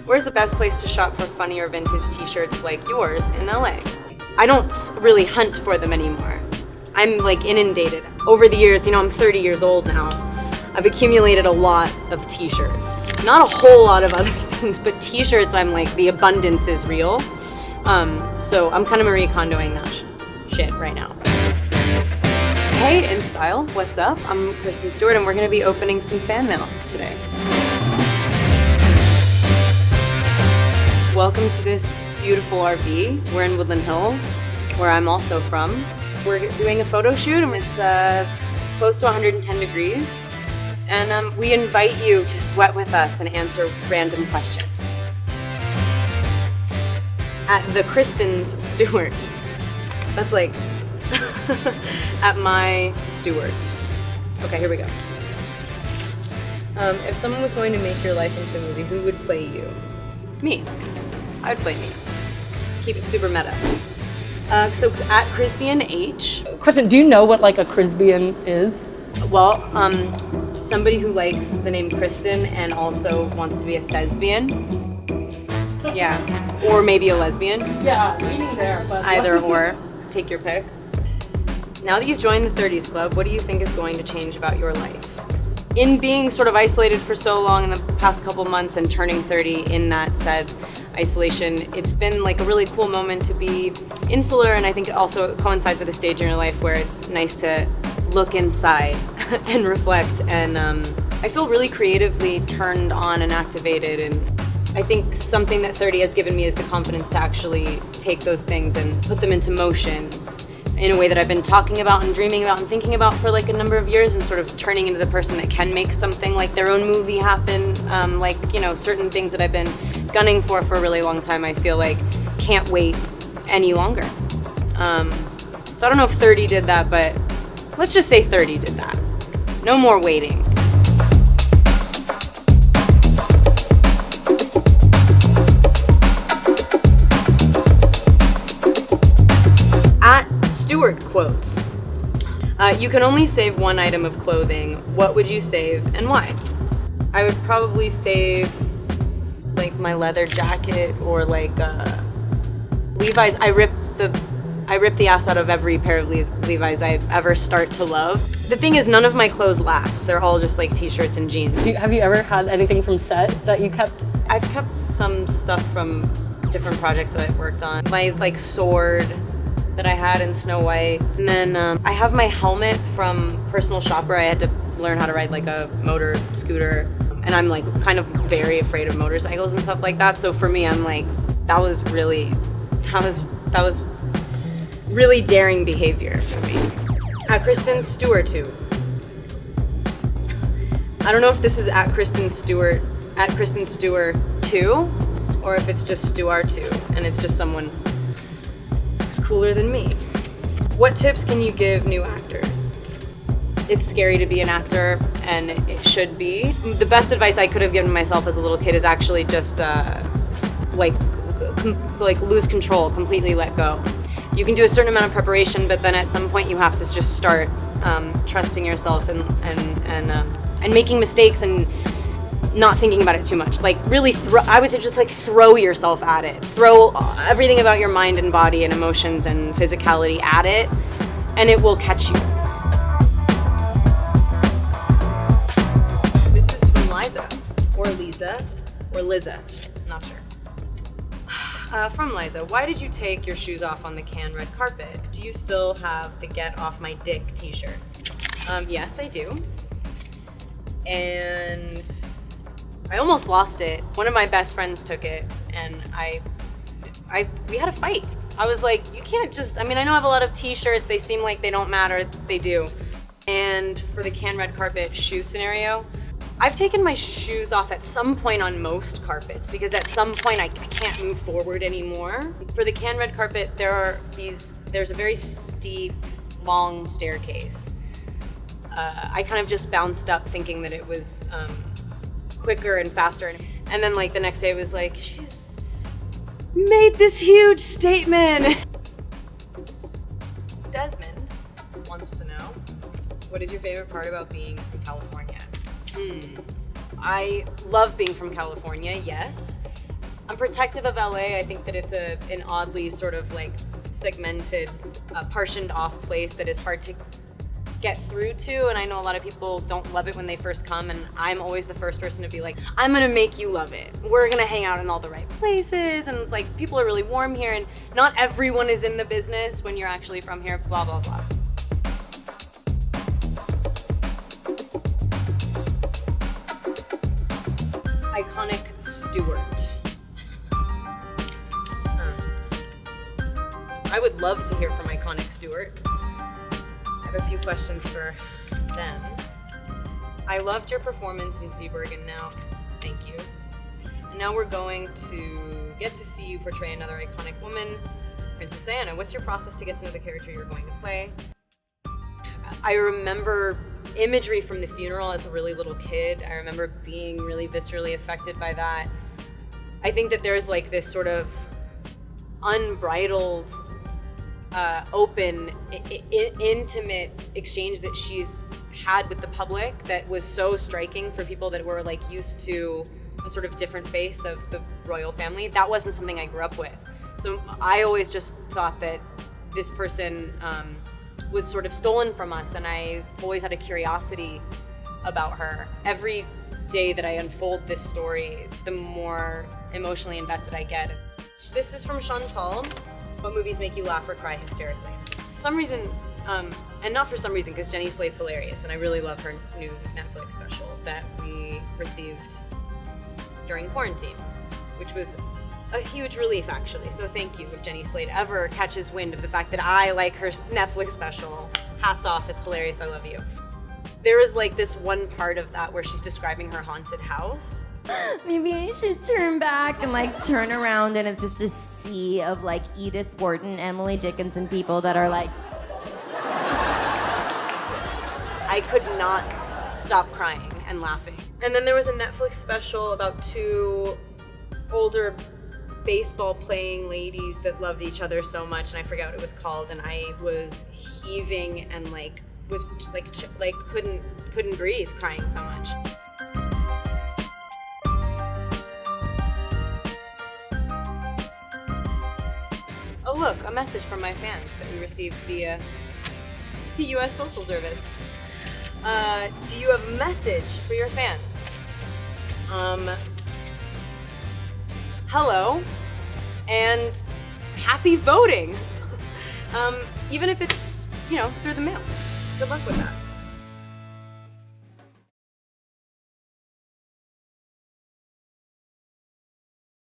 Where's the best place to shop for funny or vintage t-shirts like yours in LA? I don't really hunt for them anymore. I'm like inundated. Over the years, I'm 30 years old now. I've accumulated a lot of t-shirts. Not a whole lot of other things, but t-shirts, I'm like, the abundance is real. So I'm kind of Marie Kondoing that shit right now. Hey, InStyle, what's up? I'm Kristen Stewart, and we're gonna be opening some fan mail today. Welcome to this beautiful RV. We're in Woodland Hills, where I'm also from. We're doing a photo shoot, and it's close to 110 degrees. And we invite you to sweat with us and answer random questions. At the Kristen's Stewart. That's like, at my Stewart. Okay, here we go. If someone was going to make your life into a movie, who would play you? Me. I would play me. Keep it super meta. So at Crisbian H. Question, do you know what like a Crisbian is? Well, somebody who likes the name Kristen and also wants to be a thespian. Yeah, or maybe a lesbian. Yeah, leaning there, but either or. Take your pick. Now that you've joined the 30s Club, what do you think is going to change about your life? In being sort of isolated for so long in the past couple months and turning 30 in that said isolation, it's been like a really cool moment to be insular, and I think it also coincides with a stage in your life where it's nice to look inside and reflect, and I feel really creatively turned on and activated, and I think something that 30 has given me is the confidence to actually take those things and put them into motion in a way that I've been talking about and dreaming about and thinking about for like a number of years, and sort of turning into the person that can make something like their own movie happen. Certain things that I've been gunning for a really long time, I feel like can't wait any longer. So I don't know if 30 did that, but let's just say 30 did that. No more waiting. Stewart quotes. You can only save one item of clothing. What would you save and why? I would probably save like my leather jacket or like Levi's. I rip the ass out of every pair of Levi's I ever start to love. The thing is, none of my clothes last. They're all just like t-shirts and jeans. Have you ever had anything from set that you kept? I've kept some stuff from different projects that I've worked on. My like sword that I had in Snow White. And then I have my helmet from Personal Shopper. I had to learn how to ride like a motor scooter. And I'm like kind of very afraid of motorcycles and stuff like that. So for me, I'm like, that was really daring behavior for me. At Kristen Stewart too. I don't know if this is at Kristen Stewart 2, or if it's just Stewart 2, and it's just someone who's cooler than me. What tips can you give new actors? It's scary to be an actor, and it should be. The best advice I could have given myself as a little kid is actually just lose control, completely let go. You can do a certain amount of preparation, but then at some point you have to just start trusting yourself and making mistakes and not thinking about it too much. Like really, I would say just like throw yourself at it. Throw everything about your mind and body and emotions and physicality at it, and it will catch you. This is from Liza, or Lisa, or Liza, I'm not sure. From Liza, why did you take your shoes off on the Cannes red carpet? Do you still have the Get Off My Dick t-shirt? Yes, I do. And I almost lost it. One of my best friends took it, and we had a fight. I was like, you can't just, I know I have a lot of t-shirts, they seem like they don't matter, they do. And for the Cannes red carpet shoe scenario, I've taken my shoes off at some point on most carpets, because at some point I can't move forward anymore. For the Cannes red carpet, there's a very steep, long staircase. I kind of just bounced up thinking that it was quicker and faster, and then like the next day it was like, she's made this huge statement. Desmond wants to know, what is your favorite part about being from California? I love being from California, yes. I'm protective of LA. I think that it's an oddly sort of like segmented, partitioned off place that is hard to get through to, and I know a lot of people don't love it when they first come, and I'm always the first person to be like, I'm gonna make you love it. We're gonna hang out in all the right places, and it's like, people are really warm here, and not everyone is in the business when you're actually from here, blah, blah, blah. Iconic Stewart. I would love to hear from Iconic Stewart. I have a few questions for them. I loved your performance in Seaburg, and now, thank you. And now we're going to get to see you portray another iconic woman, Princess Diana. What's your process to get to know the character you're going to play? I remember imagery from the funeral as a really little kid. I remember being really viscerally affected by that. I think that there's like this sort of unbridled, open, intimate exchange that she's had with the public that was so striking for people that were like used to a sort of different face of the royal family. That wasn't something I grew up with. So I always just thought that this person was sort of stolen from us, and I always had a curiosity about her. Every day that I unfold this story, the more emotionally invested I get. This is from Chantal. What movies make you laugh or cry hysterically? For some reason, and not for some reason, because Jenny Slate's hilarious, and I really love her new Netflix special that we received during quarantine, which was a huge relief, actually. So thank you if Jenny Slate ever catches wind of the fact that I like her Netflix special. Hats off, it's hilarious, I love you. There is like this one part of that where she's describing her haunted house. Maybe I should turn back and like turn around, and it's just a sea of like Edith Wharton, Emily Dickinson people that are like. I could not stop crying and laughing. And then there was a Netflix special about two older baseball playing ladies that loved each other so much, and I forget what it was called, and I was heaving and like was like couldn't breathe, crying so much. Oh look, a message from my fans that we received via the U.S. Postal Service. Do you have a message for your fans? Hello, and happy voting. Even if it's, through the mail. Good luck with that.